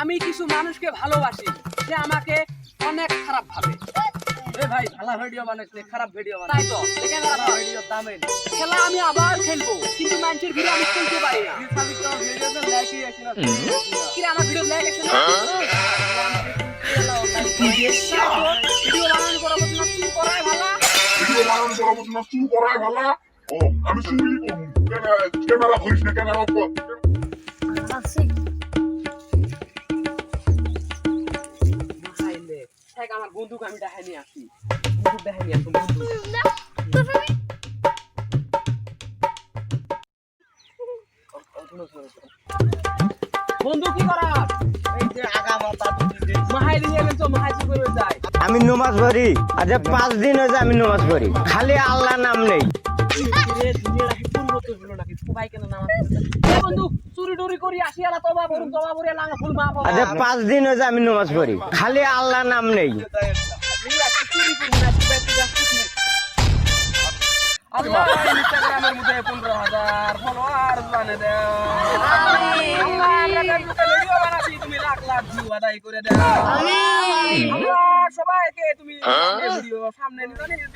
আমি কিছু মানুষকে ভালোবাসি, সে আমাকে অনেক খারাপ ভাবে। এ ভাই ভালো ভিডিও বানাইছে, খারাপ ভিডিও তাই বানাইছে। তো ক্যামেরা ভিডিও দামে খেলা আমি আবার খেলবো, কিন্তু মানুষের ভিডিও আমি খেলতে পারি না। আমি তো ভিডিওতে লাইকই আসে না। কি রে, আমার ভিডিও লাইক আসে না? ভিডিও বানানো করার বদলে চুরি করাই ভালো। ভিডিও বানানো করাবো না, চুরি করাই ভালো। ও আমি চুরি করবো, ক্যামেরা ধরিস না, ক্যামেরা অফ কর। দেখাইলে দেখ, আমার বন্দুক আমি দেখাই নিয়ে আসি, বন্দুক দেখাই নিয়ে আসি, বন্দুক। বন্ধু কি করা? এই যে আগা মাথা দুটি মাহাই নিয়ে এলেন তো, মাহাই চুরি করে যায়। আমি নমাজ পড়ি, আজ 5 দিন হয়েছে আমি নমাজ পড়ি, খালি আল্লাহ নাম নেই। রে দুনিয়াটা কি পরিবর্তন হলো নাকি? সবাই কেন নামাজ পড়ছে? এ বন্ধু, চুরি টুরি করি আসি, আলা তওবা করুন, তওবা করে লাঙ্গা ফুল মাফ হবে। আজ 5 দিন হয়েছে আমি নমাজ পড়ি, খালি আল্লাহ নাম নেই। এই আজকে চুরি করবো না, আজকে ব্যাগটা যাচ্ছি। আল্লাহ ইনস্টাগ্রামের মধ্যে 15,000 ফলোয়ার বানিয়ে দাও। আল্লাহ আমরা ফেসবুকে ভিডিও বানাচ্ছি, তুমি লাখ লাখ ভিউ আদায় করে দাও। আল্লাহ সবাইকে তুমি ভিডিও সামনে নিয়ে জানি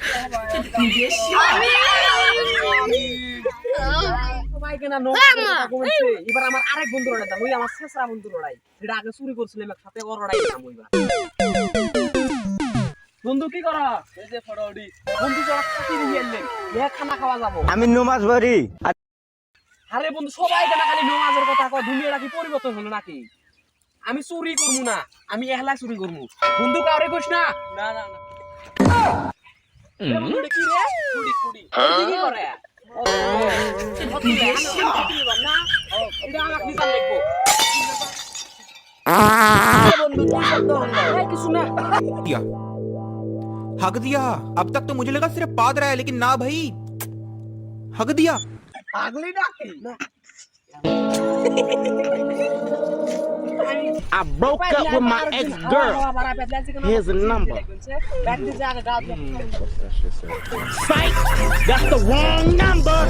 সবাইকে না নমস্কার কমেছে। এবার আমার আরেক বন্ধু লড়াই দাম, ওই আমার শেষরা বন্ধু লড়াই, যেটা আগে চুরি করছিলাম একসাথে, ওর লড়াই দাম ওইবার। বন্ধু কি করা? এই যে ফটোডি বন্ধু তো কাটি দিয়ে এলেন, খানা খাওয়া যাবো। আমি নমাজ পড়ি, আরে বন্ধু, সবাই কেন খালি নমাজের কথা কয়? দুনিয়াটা কি পরিবর্তন হলো নাকি? আমি চুরি করবো না, আমি এহলা চুরি করবো। বন্ধু কাউরে কইস না। না না না এ বন্ধু, এটা কি রে? কুড়ি কুড়ি এটা কি করে? ও, হতি রে, আমি নিবার না। এটা আমাকে নিতাম দেখবো। বন্ধু কি শব্দ হলো? এই কিছু না। दिया हक दिया। अब तक तो मुझे लगा सिर्फ पाद रहा है, लेकिन ना भाई, हक दिया। পাগলি নাকি? I broke up with my ex-girl. Here's the number. Psych, that's the wrong number.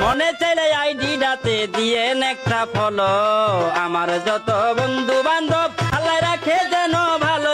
মনে চাইলে আইডিটাতে দিয়ে একটা ফলো, আমার যত বন্ধু বান্ধব আল্লাহ রাখে যেন ভালো।